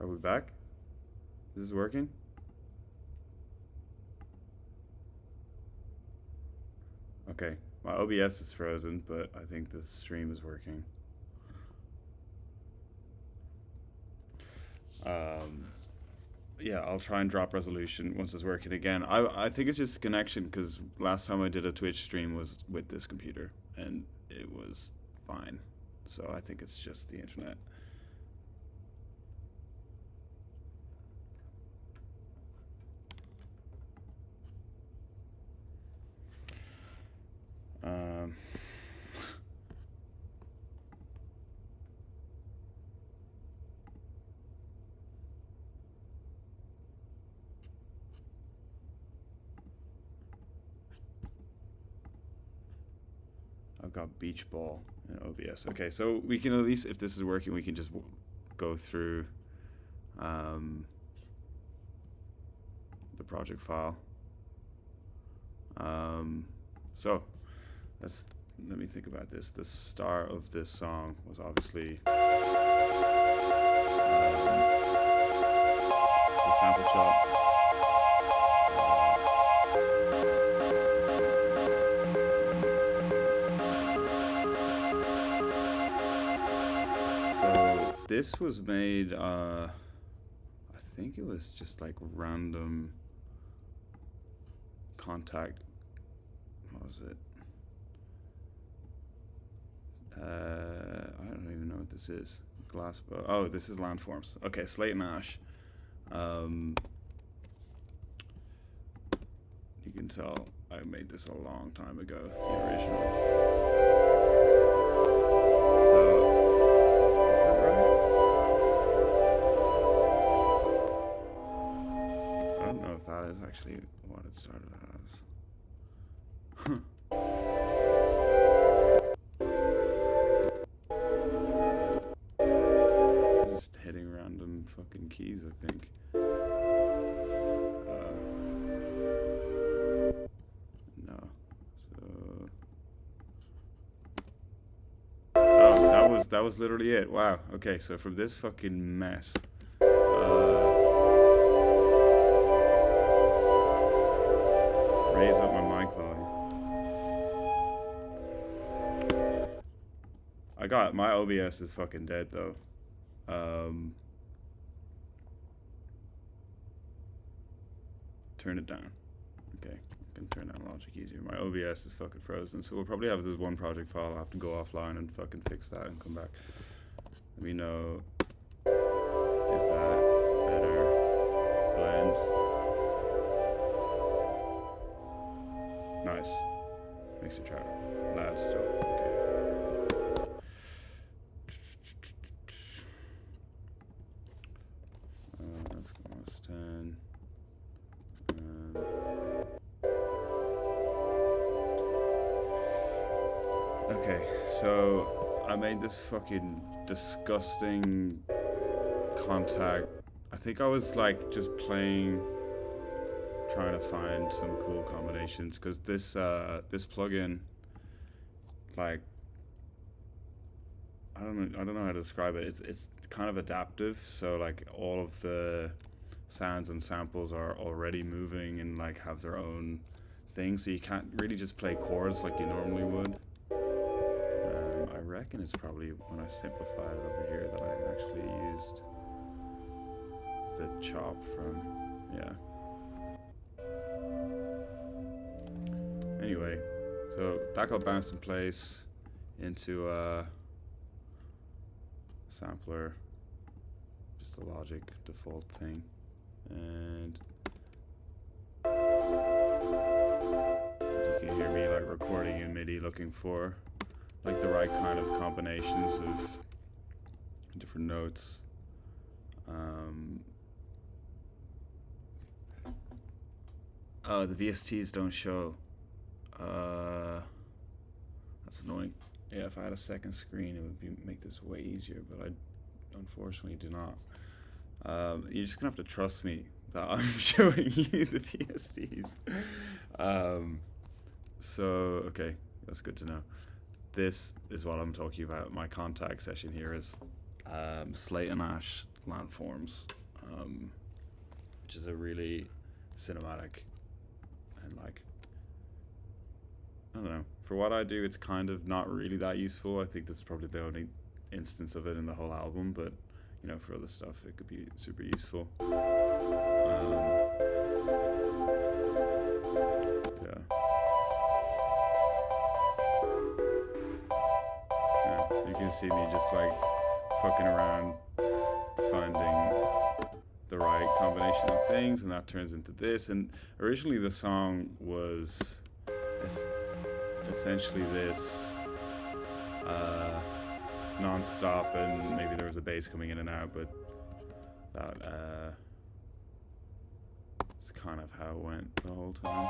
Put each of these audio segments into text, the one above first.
Are we back? Is this working? Okay, my OBS is frozen, but I think the stream is working. Yeah, I'll try and drop resolution once it's working again. I think it's just a connection, because last time I did a Twitch stream was with this computer, and it was fine. So I think it's just the internet. I've got beach ball in OBS. Okay, so we can at least, if this is working, we can just go through the project file. So let me think about this. The star of this song was obviously the sample chop. So this was made, I think it was just like random contact. What was it? I don't even know what this is. Glass bow. Oh, this is landforms. Okay, slate and ash. You can tell I made this a long time ago, the original. So, is that right? I don't know if that is actually what it started as. Just hitting random fucking keys, I think. No. So. Oh, that was literally it. Wow. Okay, so from this fucking mess. Raise up my mic volume. I got my OBS is fucking dead though. Turn it down. Okay, I can turn down Logic easier. My OBS is fucking frozen, so we'll probably have this one project file. I'll have to go offline and fucking fix that and come back. Let me know. Is that better? Blend. Nice. Mixer track. Loud still. Okay. Let's go on 10. Okay, so I made this fucking disgusting contact. I think I was like just playing, trying to find some cool combinations, because this this plugin, like, I don't know how to describe it. It's kind of adaptive, so like all of the sounds and samples are already moving and like have their own thing, so you can't really just play chords like you normally would. I reckon it's probably when I simplified it over here that I actually used the chop from, yeah. Anyway, so that got bounced in place into a sampler, just a Logic default thing, and you can hear me like recording in MIDI, looking for like the right kind of combinations of different notes. Oh, the VSTs don't show. That's annoying. Yeah, if I had a second screen, it would make this way easier, but I unfortunately do not. You're just gonna have to trust me that I'm showing you the VSTs. So, okay, that's good to know. This is what I'm talking about. My contact session here is slate and ash landforms, which is a really cinematic and like, I don't know, for what I do it's kind of not really that useful. I think this is probably the only instance of it in the whole album, but you know, for other stuff it could be super useful. Yeah. Yeah, you can see me just like fucking around finding the right combination of things, and that turns into this. And originally the song was essentially this non-stop, and maybe there was a bass coming in and out, but that it's kind of how it went the whole time.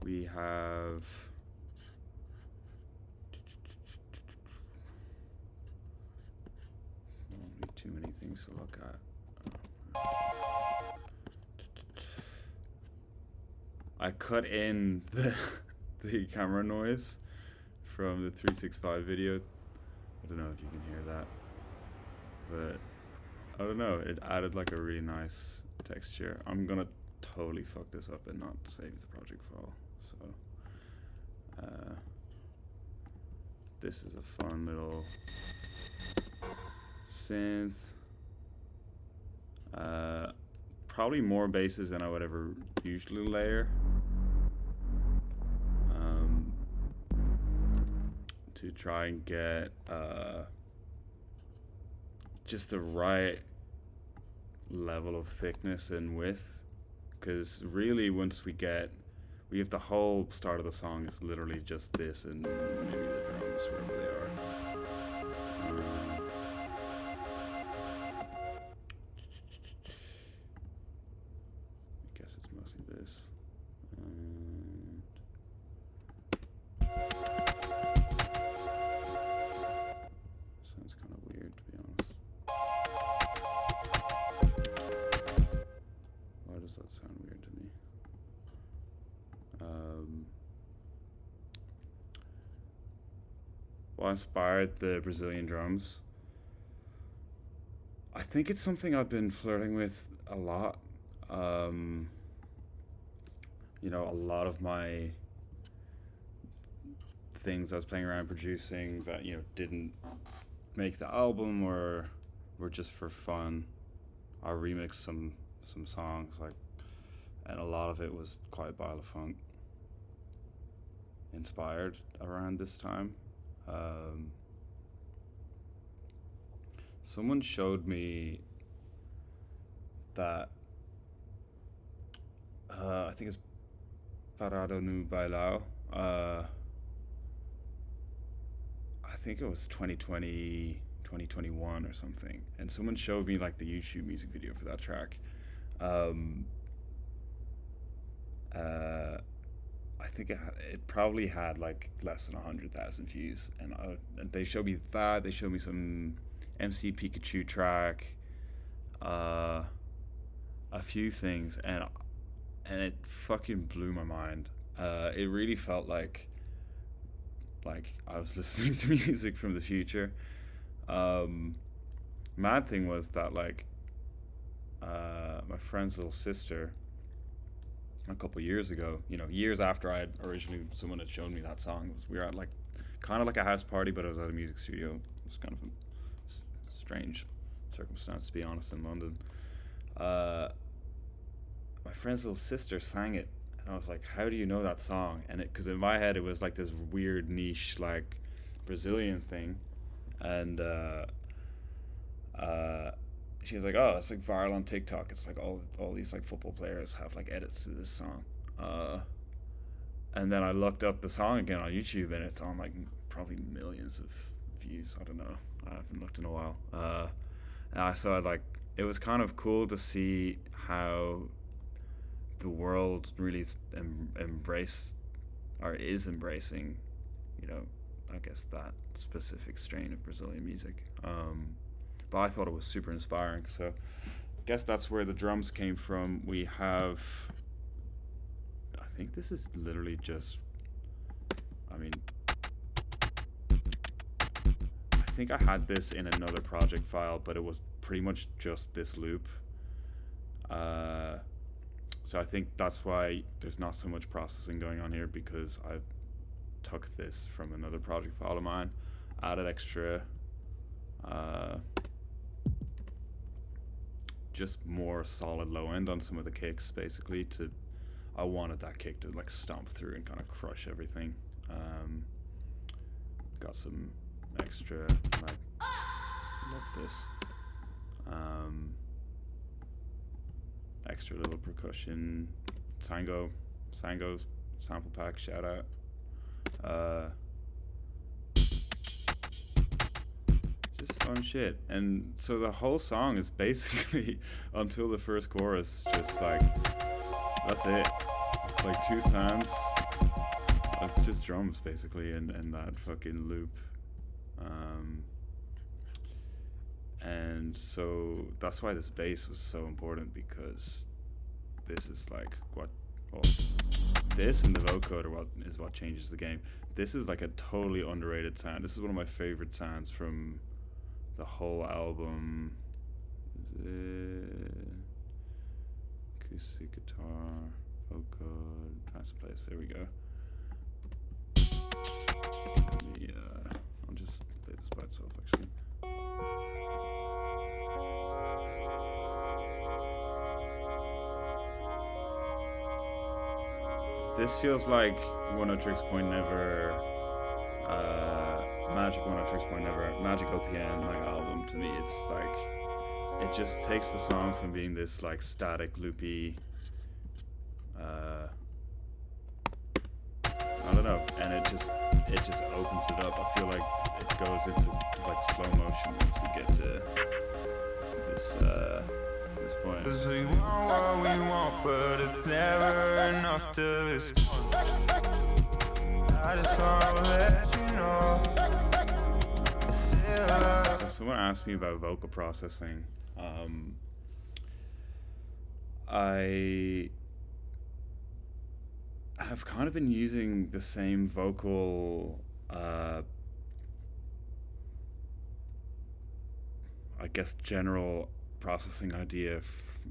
We have too many things to look at. I cut in the camera noise from the 365 video. I don't know if you can hear that, but I don't know, it added like a really nice texture. I'm gonna totally fuck this up and not save the project file, so this is a fun little synth. Probably more basses than I would ever usually layer, to try and get just the right level of thickness and width, because really once we have the whole start of the song is literally just this and maybe the drums wherever they are. I guess it's mostly this. Sounds kind of weird, to be honest. Why does that sound weird to me? What inspired the Brazilian drums? I think it's something I've been flirting with a lot. You know, a lot of my things I was playing around producing that, you know, didn't make the album or were just for fun. I remixed some songs, like, and a lot of it was quite Funk inspired around this time. Someone showed me that I think it's Parado no Bailao. I think it was 2020, 2021 or something, and someone showed me like the YouTube music video for that track. I think it probably had like less than 100,000 views, and they showed me that. They showed me some MC Pikachu track, a few things, and it fucking blew my mind. It really felt like I was listening to music from the future. Mad thing was that like my friend's little sister, a couple years ago, you know, years after someone had shown me that song, we were at like kind of like a house party, but it was at a music studio. It was kind of a strange circumstance, to be honest, in London. My friend's little sister sang it, and I was like, how do you know that song? And because in my head it was like this weird niche like Brazilian thing, and she was like, oh, it's like viral on TikTok. It's like all these like football players have like edits to this song. And then I looked up the song again on YouTube, and it's on like probably millions of views. I don't know. I haven't looked in a while. And I saw it was kind of cool to see how the world really embraced or is embracing, you know, I guess that specific strain of Brazilian music. But I thought it was super inspiring. So I guess that's where the drums came from. We have, I think this is literally just, I think I had this in another project file, but it was pretty much just this loop. So I think that's why there's not so much processing going on here, because I took this from another project file of mine, added extra just more solid low end on some of the kicks, basically. I wanted that kick to like stomp through and kind of crush everything. Got some extra, like, love this. Extra little percussion, Sango's sample pack, shout out. Just fun shit. And so the whole song is basically, until the first chorus, just like, that's it. It's like 2 sounds. It's just drums basically, and that fucking loop. And so that's why this bass was so important, because this is like this and the vocoder is what changes the game. This is like a totally underrated sound. This is one of my favorite sounds from the whole album. Acoustic guitar, vocoder, pass place. There we go. Yeah, I'll just play this by itself actually. This feels like One Tricks Point Never, Magic One Tricks Point Never, Magic OPN like album to me. It's like, it just takes the song from being this like static, loopy, I don't know, and it just opens it up. I feel like it goes into like slow motion once we get to this point. 'Cause we want what we want, but it's never enough to respond. I just wanna let you know. So someone asked me about vocal processing. I have kind of been using the same vocal, I guess, general processing idea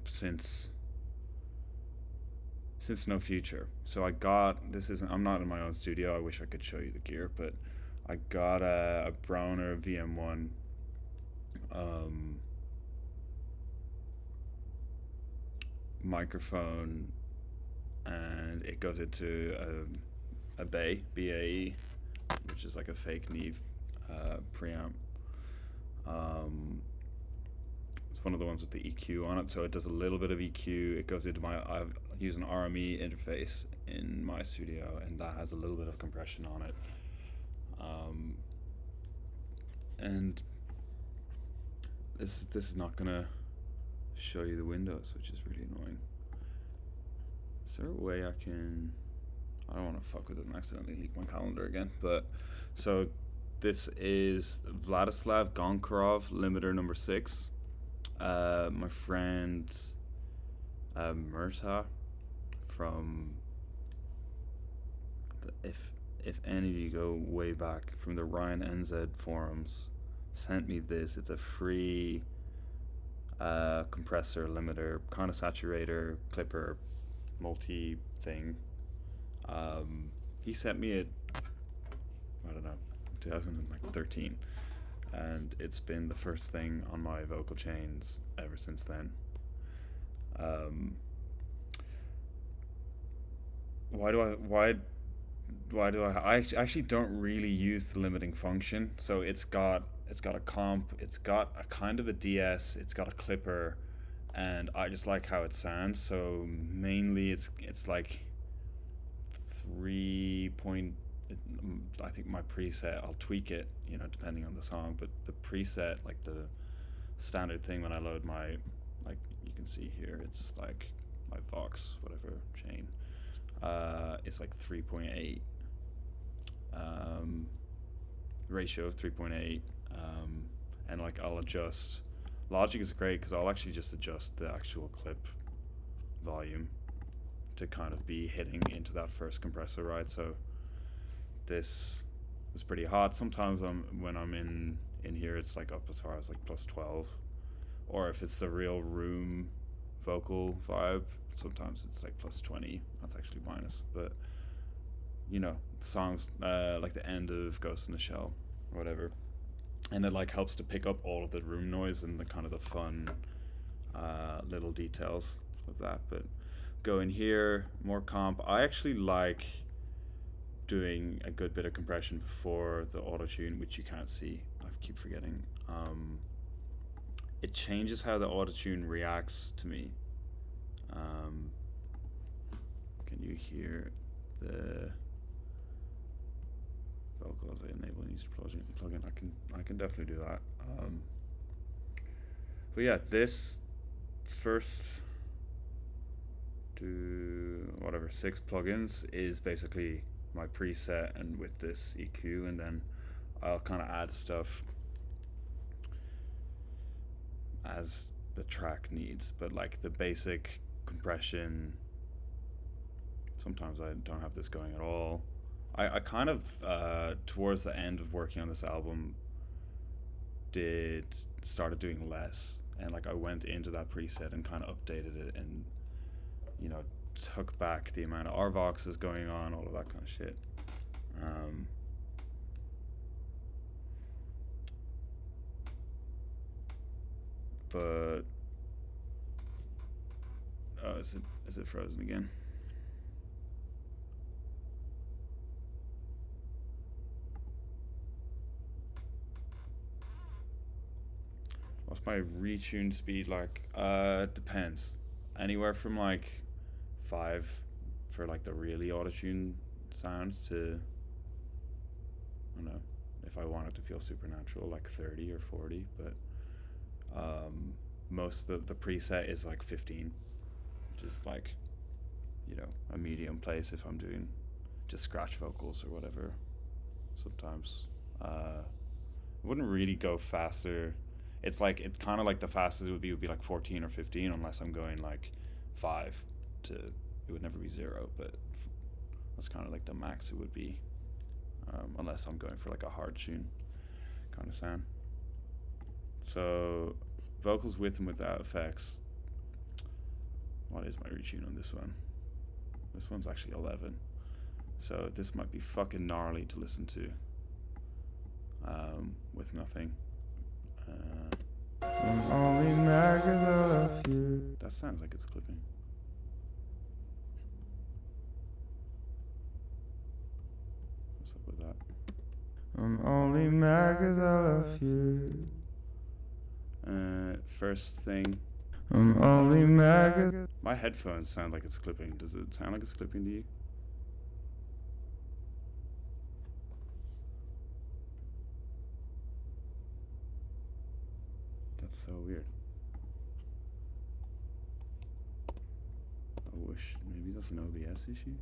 since No Future. So I got, I'm not in my own studio, I wish I could show you the gear, but I got a Browner VM1 microphone, and it goes into a BAE, which is like a fake Neve preamp. It's one of the ones with the EQ on it, so it does a little bit of EQ. It goes into I use an RME interface in my studio, and that has a little bit of compression on it. And this is not gonna show you the windows, which is really annoying. Is there a way I can? I don't want to fuck with it and accidentally leak my calendar again. But so this is Vladislav Gonkarov limiter number 6. My friend Murta from if any of you go way back from the Ryan NZ forums, sent me this. It's a free compressor, limiter, kind of saturator, clipper, multi thing. He sent me it, I don't know, 2013, and it's been the first thing on my vocal chains ever since then. Why do I actually don't really use the limiting function. So it's got a comp, it's got a kind of a DS, it's got a clipper, and I just like how it sounds. So mainly it's like 3 point, I think my preset, I'll tweak it, depending on the song, but the preset, like the standard thing when I load my, like you can see here, it's like my Vox whatever chain, it's like 3.8 ratio of 3.8, and like I'll adjust. Logic is great because I'll actually just adjust the actual clip volume to kind of be hitting into that first compressor, right? So this was pretty hot. Sometimes when I'm in in here it's like up as far as like plus 12. Or if it's the real room vocal vibe, sometimes it's like plus 20. That's actually minus, but you know, songs like the end of Ghost in the Shell or whatever, and it like helps to pick up all of the room noise and the kind of the fun little details of that. But go in here, more comp. I actually like doing a good bit of compression before the auto tune, which you can't see. I keep forgetting. It changes how the auto tune reacts to me. Can you hear the vocal as I enable and use plugin? I can definitely do that. But yeah, this first to whatever 6 plugins is basically my preset, and with this EQ, and then I'll kind of add stuff as the track needs. But like the basic compression, sometimes I don't have this going at all. I kind of towards the end of working on this album started doing less, and like I went into that preset and kind of updated it, and you know, took back the amount of RVoxes going on, all of that kind of shit. But oh, is it frozen again? What's my retune speed like? Depends. Anywhere from like 5 for like the really auto-tune sounds to, I don't know, if I want it to feel supernatural, like 30 or 40. But most of the preset is like 15, just like, you know, a medium place if I'm doing just scratch vocals or whatever. Sometimes I wouldn't really go faster. It's kind of like the fastest it would be like 14 or 15, unless I'm going like 5 to, it would never be 0, but that's kind of like the max it would be, unless I'm going for like a hard tune kind of sound. So vocals with and without effects. What is my retune on this one? This one's actually 11, so this might be fucking gnarly to listen to with nothing. I'm only mad 'cause I love you. That sounds like it's clipping. What's up with that? I'm only mad 'cause I love you. First thing. I'm only mad 'cause My headphones sound like it's clipping. Does it sound like it's clipping to you? That's so weird. I wish maybe that's an OBS issue.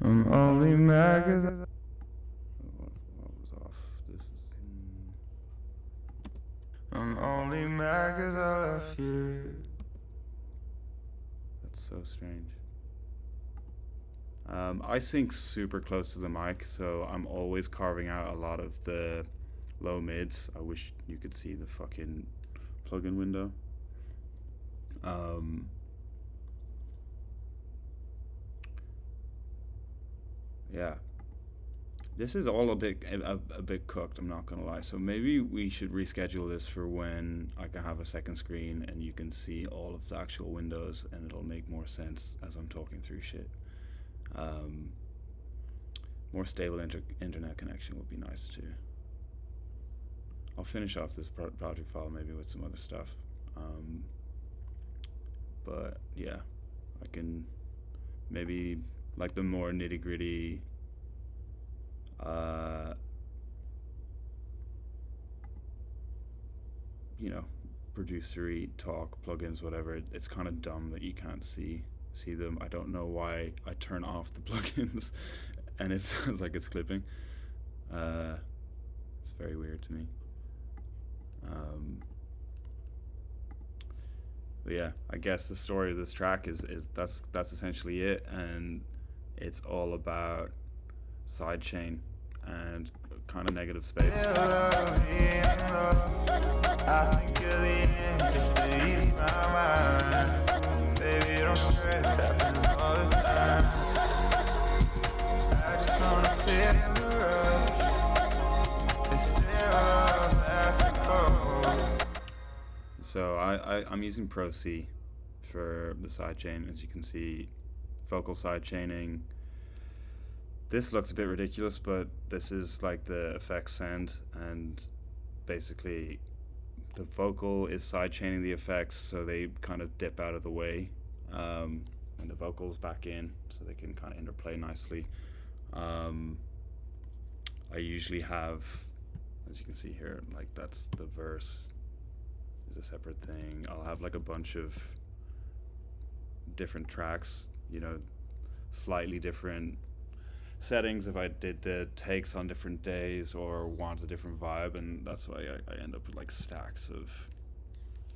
I'm only mad 'cause I What was off? This is. I'm only mad 'cause I love you. That's so strange. I sync super close to the mic, so I'm always carving out a lot of the low mids. I wish you could see the fucking plugin window. Yeah, this is all a bit cooked, I'm not gonna lie. So maybe we should reschedule this for when I can have a second screen and you can see all of the actual windows, and it'll make more sense as I'm talking through shit. More stable internet connection would be nice too. I'll finish off this project file maybe with some other stuff. But yeah, I can maybe like the more nitty gritty you know, producery talk, plugins, whatever. It's kind of dumb that you can't see them. I don't know why I turn off the plugins and it sounds like it's clipping. It's very weird to me. But yeah, I guess the story of this track is that's essentially it, and it's all about sidechain and kind of negative space. I think you're the end just to ease my mind. Baby, don't stress, happens all the time. I just wanna feel the rush. It's still love after all. So I'm using Pro C for the sidechain. As you can see, vocal sidechaining. This looks a bit ridiculous, but this is like the effects send, and basically the vocal is sidechaining the effects, so they kind of dip out of the way, and the vocals back in, so they can kind of interplay nicely. I usually have, as you can see here, like that's the verse is a separate thing. I'll have like a bunch of different tracks, you know, slightly different settings if I did the takes on different days or want a different vibe, and that's why I end up with like stacks of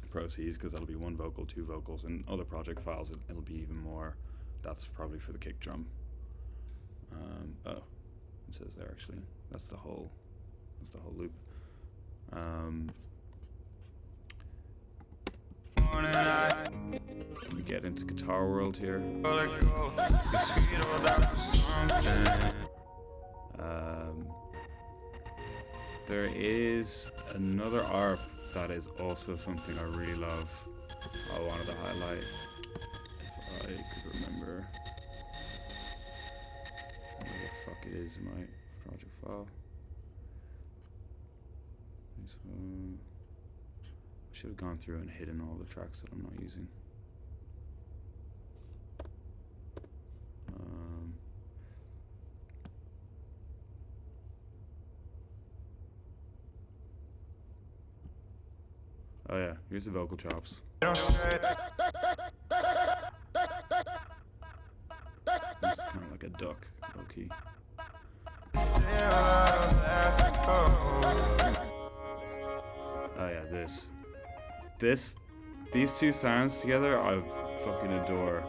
proceeds, because that'll be one vocal, two vocals, and other project files it'll be even more. That's probably for the kick drum. Oh, it says there actually. That's the whole loop. We get into Guitar World here. There is another ARP that is also something I really love. I wanted to highlight if I could remember where the fuck it is in my project file. So I should have gone through and hidden all the tracks that I'm not using. Oh yeah, here's the vocal chops. It's kind of like a duck, low key. Oh yeah, these two sounds together, I fucking adore.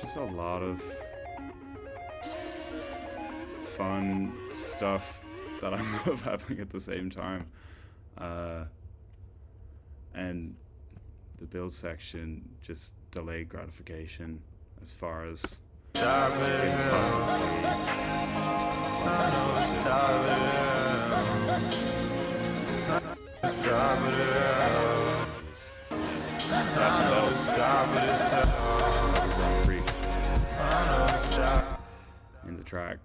Just a lot of fun stuff that I love happening at the same time. And the build section, just delayed gratification as far as in the track.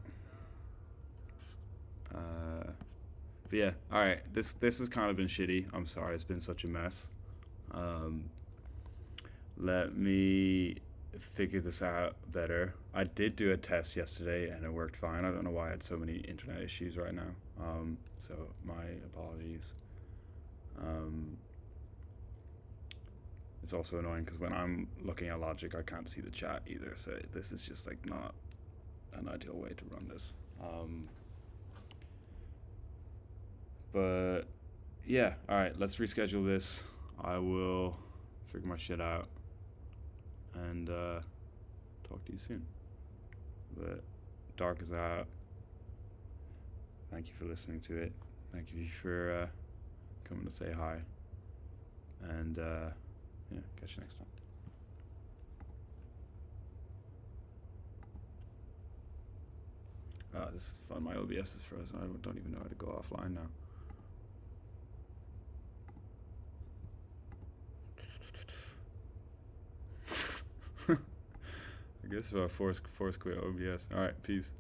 But yeah, alright, this has kind of been shitty. I'm sorry, it's been such a mess. Let me figure this out better. I did do a test yesterday and it worked fine. I don't know why I had so many internet issues right now. So my apologies. It's also annoying because when I'm looking at Logic, I can't see the chat either. So this is just like not an ideal way to run this. But yeah, all right, let's reschedule this. I will figure my shit out and talk to you soon. But Dark is out. Thank you for listening to it. Thank you for coming to say hi. And yeah, catch you next time. Oh, this is fun. My OBS is frozen. I don't even know how to go offline now. I guess Foursquare OBS. Alright, peace.